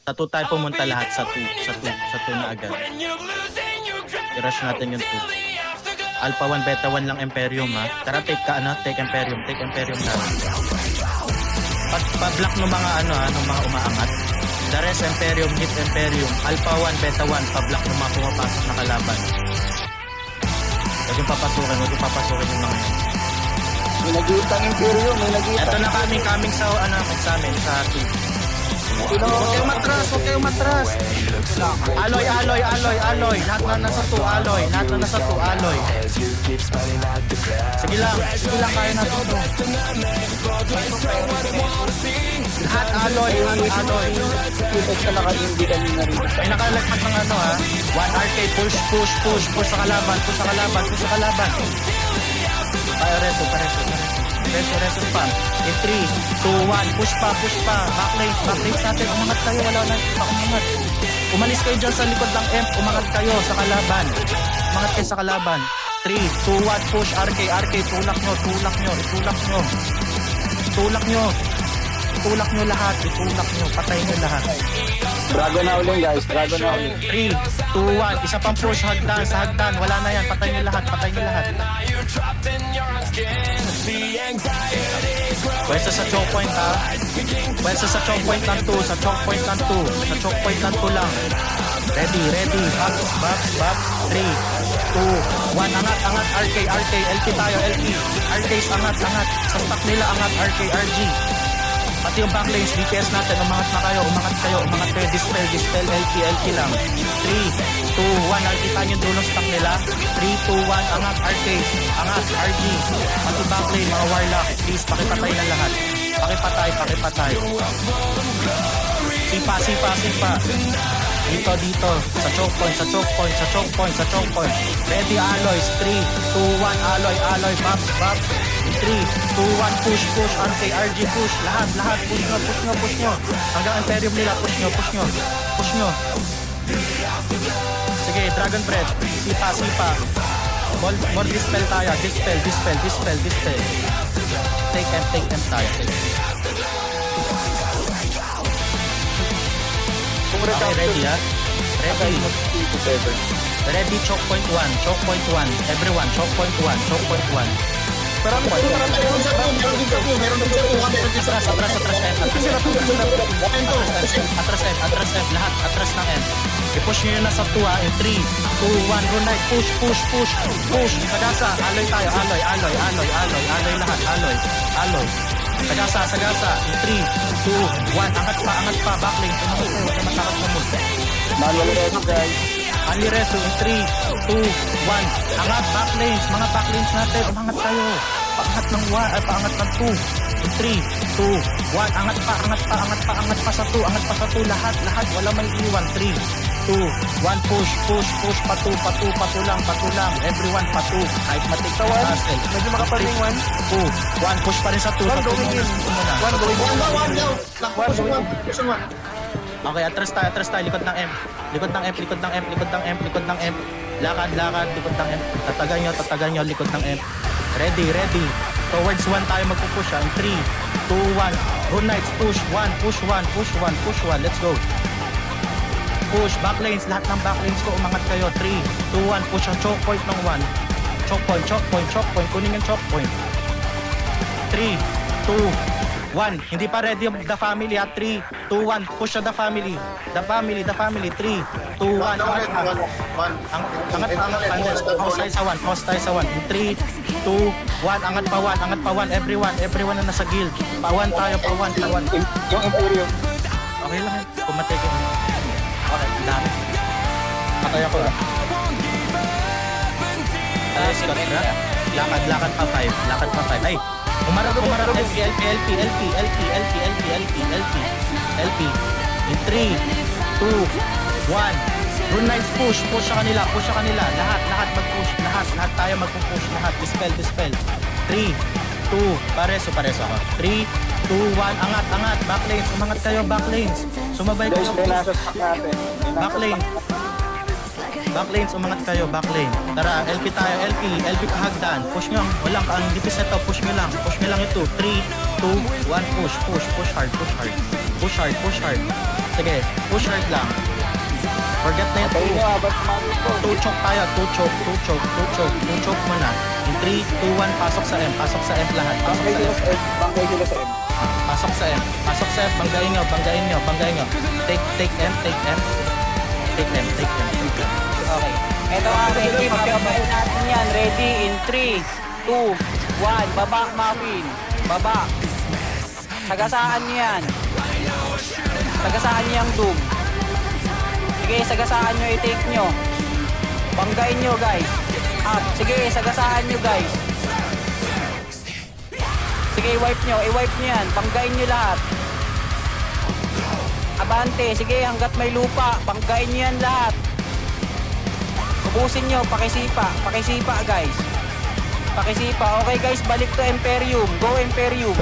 Sa 2 tayo pumunta lahat, sa 2 na agad. I-rush natin yung 2. Alpha 1, Beta 1 lang Imperium ha. Tara, take Imperium na. Pag-block ng mga ng mga umaangat. The rest Imperium, hit Imperium. Alpha 1, Beta 1, pa-block ng mga pumapasok na kalaban. Huwag yung papasukin yung mga yan. May nag-iitang Imperium, Ito na coming sa amin, sa 2. Huwag kayong matras. Alloy. Lahat na nasa 2, alloy. Sige lang, kaya natin ito. Lahat alloy. May nakalagpat ng 1 RK, push sa kalaban. Kaya reso pa. In 3, 2, 1, push pa. Backlane natin. Umangat kayo, wala na pa umangat. Umalis kayo dyan sa likod ng M. Umangat kayo sa kalaban. 3, 2, 1, push. RK, tulak nyo lahat. Patayin nyo lahat. Dragon na ulit guys, 3, 2, 1, isa pang push, sa hagdan. Wala na yan, patayin nyo lahat. Pwesta sa choke point ha. Pwesta sa choke point ng 2. Sa choke point ng 2 lang. Ready. Back. 3, 2, 1. Angat. RK. LP tayo, LP. RKs angat. Sa stock nila angat. RK, RG. Pati yung backlanes, DPS natin. Umangat kayo. Dispel. LP lang. 3, 2, 1. Nakikita nyo dulong stock nila. 3, 2, 1. Angat, RKs. Angat, RG. Pati backlane, mga warlock. Please, pakipatay na lahat. Pakipatay. Sipa. Dito. Sa choke point. Ready, alloys. 3, 2, 1. Alloy. Bap. 3, 2, 1. Push. RG, push. Lahat. Push nyo. Hanggang Imperium nila. Push nyo. Sige, Dragon Breath. Sipa. More dispel tayo. Dispel. Take M tayo. Okay, ready ha? Ready, choke point 1. Everyone, choke point 1. Meron Atras F, lahat, atras ng M. I-push nyo yun na sa 2 ha, in 3, 2, 1, run light, push, sagasa, alloy tayo, alloy lahat, alloy. Sagasa, in 3, 2, 1, angat pa, backlane, tumakot kayo, huwag kayo matakot sa mood. Manual reso guys. Only reso, in 3, 2, 1, angat, backlanes, mga backlanes natin, umangat tayo. Paangat ng 2, in 3, 2, 1, angat pa sa 2, lahat, wala may iwan, 3, 2, 1, push, patu lang, everyone, patu, kahit matik sa 1, medyo makapaling 1, 2, 1, push pa rin sa 2, sa 2 muna, 1 going in, okay, atras tayo, likod ng M, likod ng M, lakad, likod ng M, tatagan nyo, likod ng M, ready, towards 1 tayo magpupush ha, 3, 2, 1, rune knights, push 1, let's go. Push, backlanes, lahat ng backlanes ko, umangat kayo. 3, 2, 1, push ang choke point ng 1. Choke point, kunin yung choke point. 3, 2, 1, hindi pa ready yung the family ha. 3, 2, 1, push the family. The family, 3, 2, 1, angat pa. Angat pa, pause tayo sa 1. 3, 2, 1, angat pa 1, everyone na nasa guild. Pa 1 tayo, pa 1. Yung Imperium. Okay lang yan, pumatay ka. Okay, dami. Patay ako. Scott na. Lakad pa 5. Ay, umarap. LP. In 3, 2, 1. Rune knights, push sa kanila. Lahat mag-push. Lahat tayo mag-push. Lahat, dispel. 3, 2, pareso ako. 3, 2, 1, angat. Backlanes, umangat kayo, backlanes. Sumabay kayo. Backlanes, umangat kayo, backlane. Tara, LP tayo, LP kahagdan. Push nyo, walang ang dipis na to, push nyo lang ito. 3, 2, 1, push hard. Sige, push hard lang. Forget na yung Tayo nyo, ba't mami ko? 2 choke tayo, 2 choke muna. In 3, 2, 1, pasok sa M lahat. Pasok Bangkay sa sila M. sa M. Bangkay sila sa M. Pasok sa M. Pasok sa M. Banggain nyo. Take M. Okay. Ito ang ready. Magkabain natin yan. Ready in 3, 2, 1. Baba, Marvin. Baba. Sagasaan nyo yan. Sagasaan nyo yung doom. Sige, sagasaan nyo. I-take nyo. Banggain nyo, guys. Up. Sige, sagasaan nyo, guys. Sige, i-wipe nyo. I-wipe nyo yan. Banggain nyo lahat. Abante. Sige, hanggat may lupa. Banggain nyo yan lahat. Ubusin nyo. Pakisipa. Pakisipa, guys. Pakisipa. Okay, guys. Balik to Imperium. Go, Imperium.